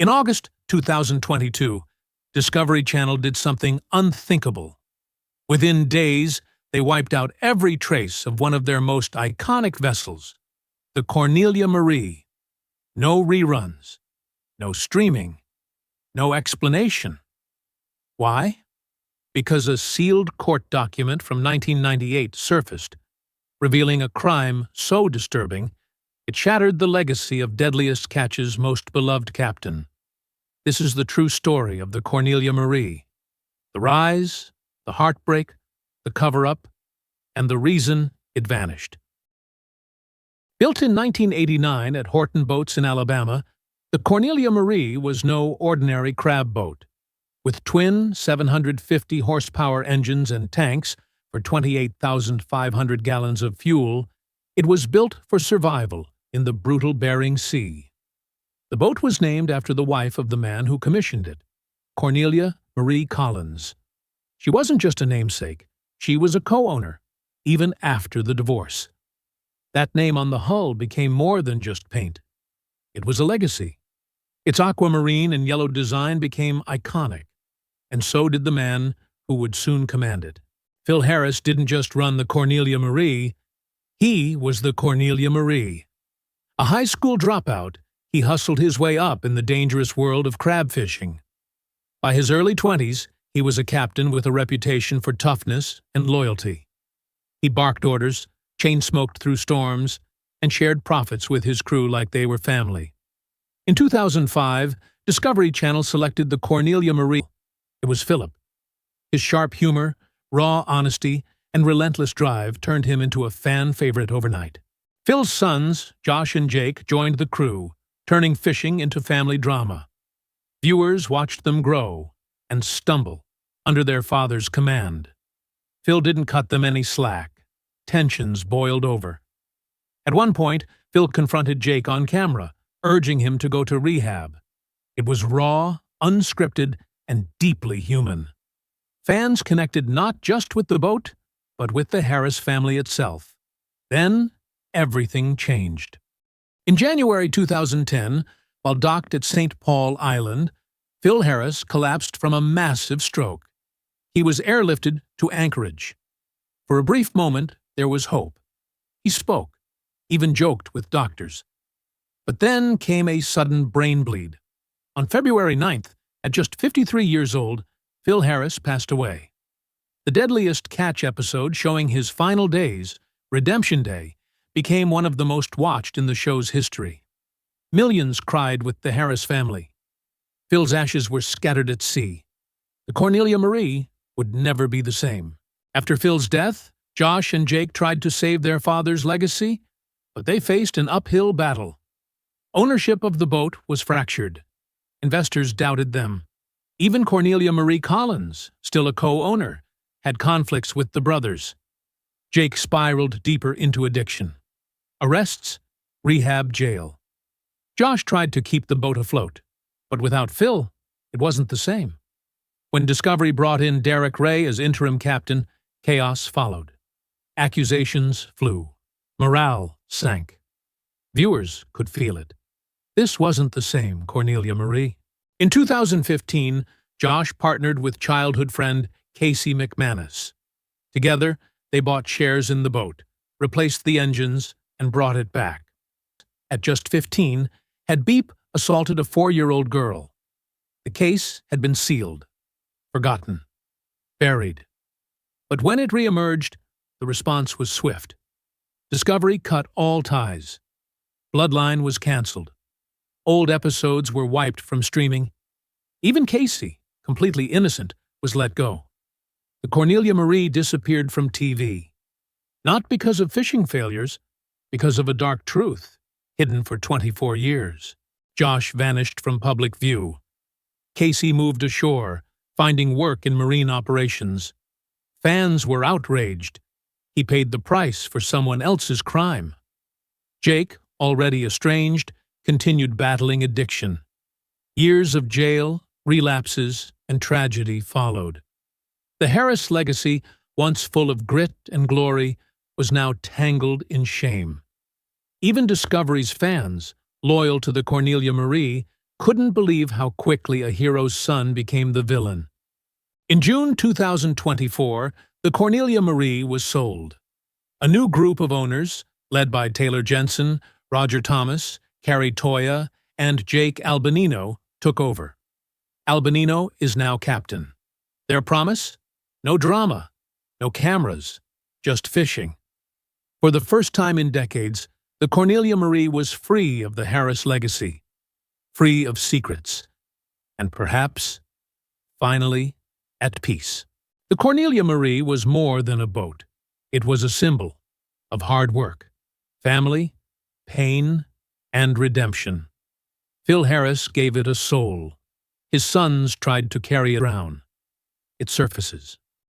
In August 2022, Discovery Channel did something unthinkable. Within days, they wiped out every trace of one of their most iconic vessels, the Cornelia Marie. No reruns, no streaming, no explanation. Why? Because a sealed court document from 1998 surfaced, revealing a crime so disturbing it shattered the legacy of Deadliest Catch's most beloved captain. This is the true story of the Cornelia Marie. The rise, the heartbreak, the cover-up, and the reason it vanished. Built in 1989 at Horton Boats in Alabama, the Cornelia Marie was no ordinary crab boat. With twin 750-horsepower engines and tanks for 28,500 gallons of fuel, it was built for survival in the brutal Bering Sea. The boat was named after the wife of the man who commissioned it, Cornelia Marie Collins. She wasn't just a namesake, she was a co-owner, even after the divorce. That name on the hull became more than just paint. It was a legacy. Its aquamarine and yellow design became iconic, and so did the man who would soon command it. Phil Harris didn't just run the Cornelia Marie, he was the Cornelia Marie. A high school dropout, he hustled his way up in the dangerous world of crab fishing. By his early 20s, he was a captain with a reputation for toughness and loyalty. He barked orders, chain-smoked through storms, and shared profits with his crew like they were family. In 2005, Discovery Channel selected the Cornelia Marie. It was Philip. His sharp humor, raw honesty, and relentless drive turned him into a fan favorite overnight. Phil's sons, Josh and Jake, joined the crew, turning fishing into family drama. Viewers watched them grow and stumble under their father's command. Phil didn't cut them any slack. Tensions boiled over. At one point, Phil confronted Jake on camera, urging him to go to rehab. It was raw, unscripted, and deeply human. Fans connected not just with the boat, but with the Harris family itself. Then, everything changed. In January 2010, while docked at St. Paul Island, Phil Harris collapsed from a massive stroke. He was airlifted to Anchorage. For a brief moment, there was hope. He spoke, even joked with doctors. But then came a sudden brain bleed. On February 9th, at just 53 years old, Phil Harris passed away. The Deadliest Catch episode showing his final days, Redemption Day, became one of the most watched in the show's history. Millions cried with the Harris family. Phil's ashes were scattered at sea. The Cornelia Marie would never be the same. After Phil's death, Josh and Jake tried to save their father's legacy, but they faced an uphill battle. Ownership of the boat was fractured. Investors doubted them. Even Cornelia Marie Collins, still a co-owner, had conflicts with the brothers. Jake spiraled deeper into addiction. Arrests, rehab, jail. Josh tried to keep the boat afloat, but without Phil, it wasn't the same. When Discovery brought in Derek Ray as interim captain, chaos followed. Accusations flew. Morale sank. Viewers could feel it. This wasn't the same Cornelia Marie. In 2015, Josh partnered with childhood friend Casey McManus. Together, they bought shares in the boat, replaced the engines, and brought it back. At just 15, had Beep assaulted a 4-year-old girl. The case had been sealed, forgotten, buried. But when it re-emerged, the response was swift. Discovery cut all ties. Bloodline was canceled. Old episodes were wiped from streaming. Even Casey, completely innocent, was let go. The Cornelia Marie disappeared from TV. Not because of fishing failures, because of a dark truth, hidden for 24 years. Josh vanished from public view. Casey moved ashore, finding work in marine operations. Fans were outraged. He paid the price for someone else's crime. Jake, already estranged, continued battling addiction. Years of jail, relapses, and tragedy followed. The Harris legacy, once full of grit and glory, was now tangled in shame. Even Discovery's fans, loyal to the Cornelia Marie, couldn't believe how quickly a hero's son became the villain. In June 2024, the Cornelia Marie was sold. A new group of owners, led by Taylor Jensen, Roger Thomas, Carrie Toya, and Jake Albanino, took over. Albanino is now captain. Their promise? No drama, no cameras, just fishing. For the first time in decades, the Cornelia Marie was free of the Harris legacy, free of secrets, and perhaps, finally, at peace. The Cornelia Marie was more than a boat. It was a symbol of hard work, family, pain, and redemption. Phil Harris gave it a soul. His sons tried to carry it around. It surfaces.